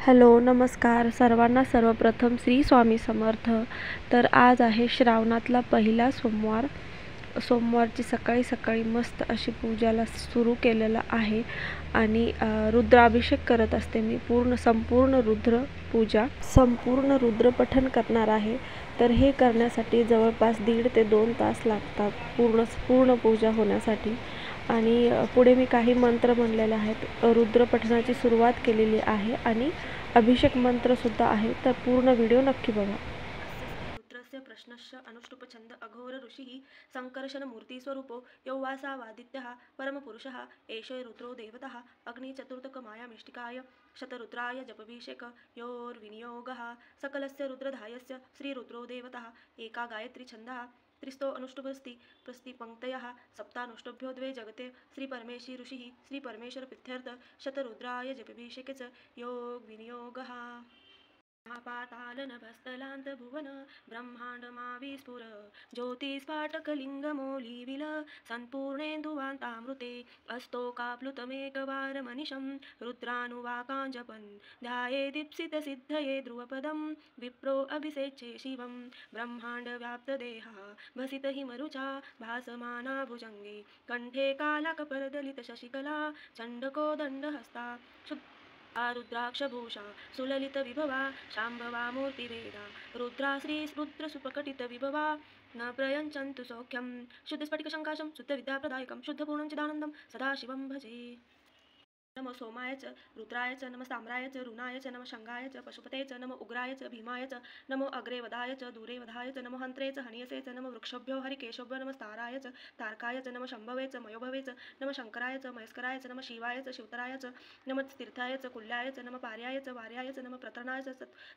Hello नमस्कार सर्वांना। सर्वप्रथम श्री स्वामी समर्थ। तर आज आहे श्रावणातला पहिला सोमवार। सोमवारची सकाळी सकाळी मस्त अशी पूजाला सुरू केलेलं आहे आणि रुद्राभिषेक करत असते मी। संपूर्ण रुद्र पूजा, संपूर्ण रुद्र पठण करणार आहे। तर हे करण्यासाठी जवळपास 1.5 ते 2 तास लागतात पूर्ण पूजा होण्यासाठी। आणि पुढे मी काही मंत्र म्हणलेले आहेत। रुद्र पठणाची सुरुवात केलेली आहे आणि अभिषेक मंत्र सुद्धा आहे। तर पूर्ण व्हिडिओ नक्की बघा। रुद्रस्य प्रश्नस्य अनुष्टुप छंद अघोर ऋषिः संकर्षण मूर्ति स्वरूपो यौवासावादित्यः परमपुरुषः एष रुद्रो देवतः अग्नि चतुर्थक माया मिष्टिकाय शतरुद्राय जपभिषेक योर्विनियोगः सकलस्य रुद्रधायस्य श्रीरुद्रो देवतः एका गायत्री छन्दः त्रिस्तो अनुष्टुभस्ति प्रस्तिपङ्क्तयः सप्तानुष्टुभ्यो 2 जगते श्रीपरमेशी ऋषिः श्रीपरमेश्वर प्रीत्यर्थ शतरुद्राय जपभिषेक च योग विनियोगः। महापातालनभस्तलान्त भुवन ब्रह्माण्डमाविस्फुर ज्योतिस्फाटकलिङ्गमौलिविल सम्पूर्णेन्दुवान्तामृते अस्तोकाप्लुतमेकवारमनिशं रुद्रानुवाकाञ्जपन् ध्यायेदीप्सितसिद्धये ध्रुवपदं विप्रो अभिषेचे शिवं ब्रह्माण्डव्याप्तदेहः भसितहिमरुचा भासमाना भुजङ्गे कण्ठे कालकपरदलितशशिकला चण्डकोदण्डहस्ता रुद्राक्षभूषा सुललित विभवा शाम्भवा मूर्तिवेदा रुद्रा श्रीरुद्रसुप्रकटित विभवा न प्रयच्छन्तु सौख्यं शुद्धस्फटिकशङ्काशं शुद्धविद्याप्रदायकं शुद्धपूर्णं चिदानन्दं सदाशिवं भजे। नमो सोमाय च रुद्राय च नमः साम्राय च रुणाय च नमः शंगाय च पशुपते च नमो उग्राय च भीमाय च नमो अग्रे वधाय च दूरे वधाय च नमो हन्त्रे च हनियसे च नमो वृक्षभ्यो हरिकेशभ्यो नमः ताराय च तारकाय च नमः शंभवे च मयोभवे च नमः शंकराय च महेश्वराय च नमः शिवाय च शिवतराय च नमः तीर्थाय च कुल्याय च नमः पार्याय च वार्याय च नमः प्रतरणाय च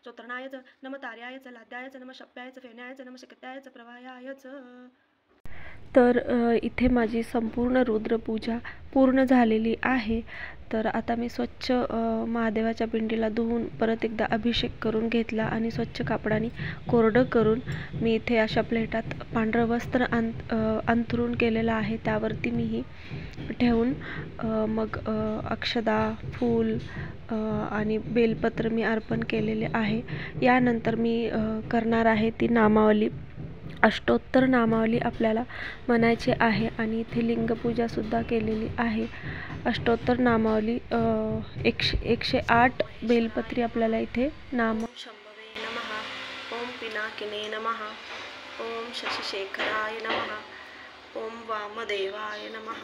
चोत्रणाय च नमः तार्याय च लाद्याय च नमः शप्याय च फेण्याय च नमः शिकत्याय च प्रवाहाय च। तर इथे माझी संपूर्ण रुद्रपूजा पूर्ण झालेली आहे। तर आता मी स्वच्छ महादेवाच्या पिंडीला धुवून परत एकदा अभिषेक करून घेतला आणि स्वच्छ कापडाने कोरडं करून मी इथे अशा प्लेटात पांढरं वस्त्र अंथरून केलेलं आहे। त्यावरती मी ही ठेवून मग अक्षदा फूल आणि बेलपत्र मी अर्पण केलेले आहे। यानंतर मी करणार आहे ती नामावली, अष्टोत्तर नामावली आपल्याला म्हणायची आहे आणि इथे लिंगपूजा सुद्धा केलेली आहे। अष्टोत्तर नामावली 108 बेलपत्री आपल्याला इथे नाम। ओम शंभवे नमः, ओम पिनाकिने नमः, ओम शशिशेखराय नमः, ओम वामदेवाय नमः,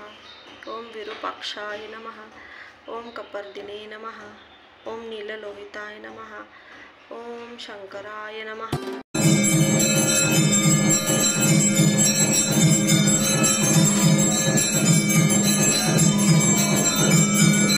ओम विरूपाक्षाय नमः, ओम कपर्दिने नमः, ओम नीललोहिताय नमः, ओम शंकराय नमः।